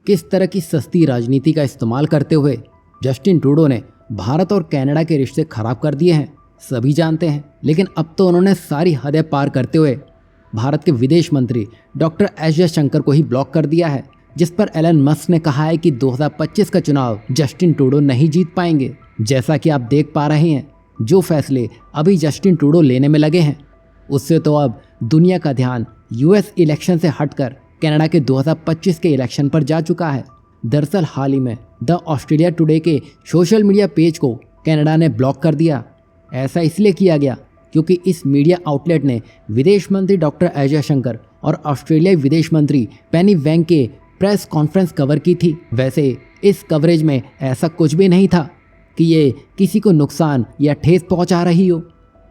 किस तरह की सस्ती राजनीति का इस्तेमाल करते हुए जस्टिन ट्रूडो ने भारत और कनाडा के रिश्ते खराब कर दिए हैं, सभी जानते हैं। लेकिन अब तो उन्होंने सारी हदें पार करते हुए भारत के विदेश मंत्री डॉक्टर एस जयशंकर को ही ब्लॉक कर दिया है, जिस पर एलन मस्क ने कहा है कि 2025 का चुनाव जस्टिन ट्रूडो नहीं जीत पाएंगे। जैसा कि आप देख पा रहे हैं, जो फैसले अभी जस्टिन ट्रूडो लेने में लगे हैं, उससे तो अब दुनिया का ध्यान यूएस इलेक्शन से हटकर कनाडा के 2025 के इलेक्शन पर जा चुका है। दरअसल हाल ही में द ऑस्ट्रेलिया टुडे के सोशल मीडिया पेज को कनाडा ने ब्लॉक कर दिया। ऐसा इसलिए किया गया क्योंकि इस मीडिया आउटलेट ने विदेश मंत्री डॉक्टर एस जयशंकर और ऑस्ट्रेलियाई विदेश मंत्री पेनी वेंग के प्रेस कॉन्फ्रेंस कवर की थी। वैसे इस कवरेज में ऐसा कुछ भी नहीं था कि ये किसी को नुकसान या ठेस पहुंचा रही हो,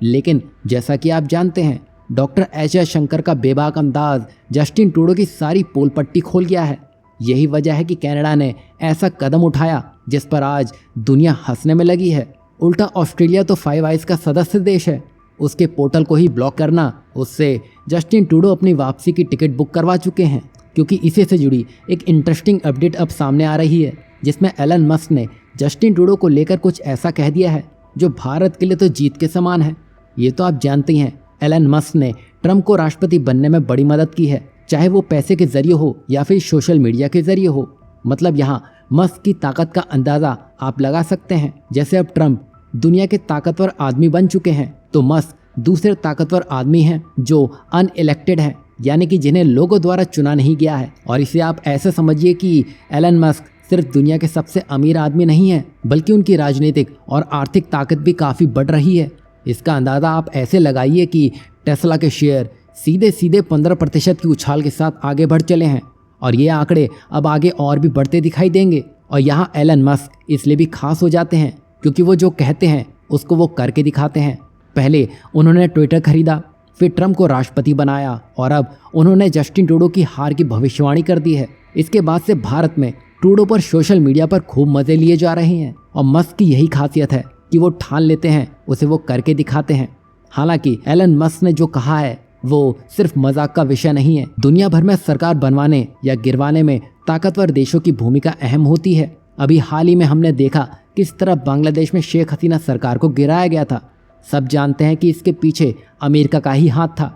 लेकिन जैसा कि आप जानते हैं, डॉक्टर एस जयशंकर का बेबाक अंदाज जस्टिन ट्रूडो की सारी पोल पट्टी खोल गया है। यही वजह है कि कनाडा ने ऐसा कदम उठाया जिस पर आज दुनिया हंसने में लगी है। उल्टा ऑस्ट्रेलिया तो फाइव आइज का सदस्य देश है, उसके पोर्टल को ही ब्लॉक करना, उससे जस्टिन ट्रूडो अपनी वापसी की टिकट बुक करवा चुके हैं। क्योंकि इसी से जुड़ी एक इंटरेस्टिंग अपडेट अब सामने आ रही है, जिसमें एलन मस्क ने जस्टिन ट्रूडो को लेकर कुछ ऐसा कह दिया है जो भारत के लिए तो जीत के समान है। ये तो आप जानते ही हैं, एलन मस्क ने ट्रंप को राष्ट्रपति बनने में बड़ी मदद की है, चाहे वो पैसे के जरिए हो या फिर सोशल मीडिया के जरिए हो। मतलब यहाँ मस्क की ताकत का अंदाज़ा आप लगा सकते हैं। जैसे अब ट्रंप दुनिया के ताकतवर आदमी बन चुके हैं, तो मस्क दूसरे ताकतवर आदमी हैं जो अनइलेक्टेड हैं, यानी कि जिन्हें लोगों द्वारा चुना नहीं गया है। और इसे आप ऐसे समझिए कि एलन मस्क सिर्फ दुनिया के सबसे अमीर आदमी नहीं है, बल्कि उनकी राजनीतिक और आर्थिक ताकत भी काफ़ी बढ़ रही है। इसका अंदाज़ा आप ऐसे लगाइए कि टेस्ला के शेयर सीधे सीधे 15% की उछाल के साथ आगे बढ़ चले हैं, और ये आंकड़े अब आगे और भी बढ़ते दिखाई देंगे। और यहाँ एलन मस्क इसलिए भी खास हो जाते हैं क्योंकि वो जो कहते हैं उसको वो करके दिखाते हैं। पहले उन्होंने ट्विटर खरीदा, फिर ट्रंप को राष्ट्रपति बनाया, और अब उन्होंने जस्टिन ट्रूडो की हार की भविष्यवाणी कर दी है। इसके बाद से भारत में ट्रूडो पर सोशल मीडिया पर खूब मज़े लिए जा रहे हैं। और मस्क की यही खासियत है कि वो ठान लेते हैं, उसे वो करके दिखाते हैं। हालांकि एलन मस्क ने जो कहा है वो सिर्फ मजाक का विषय नहीं है। दुनिया भर में सरकार बनवाने या गिरवाने में ताकतवर देशों की भूमिका अहम होती है। अभी हाल ही में हमने देखा किस तरह बांग्लादेश में शेख हसीना सरकार को गिराया गया था। सब जानते हैं कि इसके पीछे अमेरिका का ही हाथ था।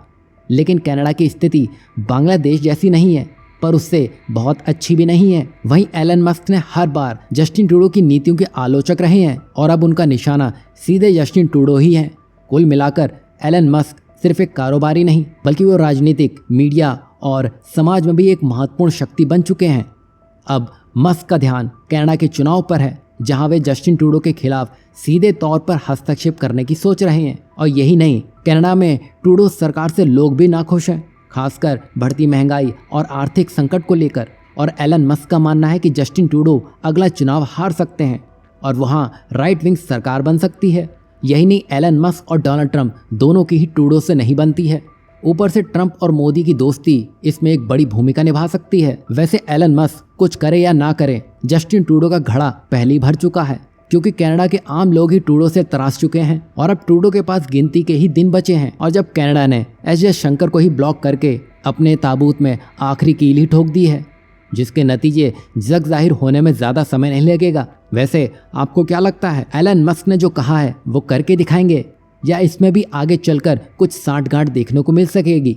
लेकिन कनाडा की स्थिति बांग्लादेश जैसी नहीं है, पर उससे बहुत अच्छी भी नहीं है। वहीं एलन मस्क ने हर बार जस्टिन ट्रूडो की नीतियों के आलोचक रहे हैं, और अब उनका निशाना सीधे जस्टिन ट्रूडो ही है। कुल मिलाकर एलन मस्क सिर्फ एक कारोबारी नहीं, बल्कि वो राजनीतिक, मीडिया और समाज में भी एक महत्वपूर्ण शक्ति बन चुके हैं। अब मस्क का ध्यान कनाडा के चुनाव पर है, जहां वे जस्टिन ट्रूडो के खिलाफ सीधे तौर पर हस्तक्षेप करने की सोच रहे हैं। और यही नहीं, कनाडा में ट्रूडो सरकार से लोग भी नाखुश हैं, खासकर बढ़ती महंगाई और आर्थिक संकट को लेकर। और एलन मस्क का मानना है कि जस्टिन ट्रूडो अगला चुनाव हार सकते हैं और वहाँ राइट विंग सरकार बन सकती है। यही नहीं, एलन मस्क और डोनाल्ड ट्रंप दोनों की ही ट्रूडो से नहीं बनती है। ऊपर से ट्रंप और मोदी की दोस्ती इसमें एक बड़ी भूमिका निभा सकती है। वैसे एलन मस्क कुछ करे या ना करे, जस्टिन ट्रूडो का घड़ा पहले ही भर चुका है, क्योंकि कनाडा के आम लोग ही ट्रूडो से त्रास चुके हैं। और अब ट्रूडो के पास गिनती के ही दिन बचे हैं। और जब कनाडा ने एस जयशंकर को ही ब्लॉक करके अपने ताबूत में आखिरी कील ही ठोक दी है, जिसके नतीजे जग जाहिर होने में ज़्यादा समय नहीं लगेगा। वैसे आपको क्या लगता है, एलन मस्क ने जो कहा है वो करके दिखाएंगे, या इसमें भी आगे चलकर कुछ सांठगांठ देखने को मिल सकेगी?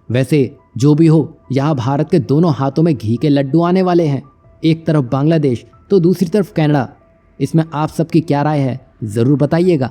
वैसे जो भी हो, यहाँ भारत के दोनों हाथों में घी के लड्डू आने वाले हैं। एक तरफ बांग्लादेश तो दूसरी तरफ कनाडा। इसमें आप सबकी क्या राय है, ज़रूर बताइएगा।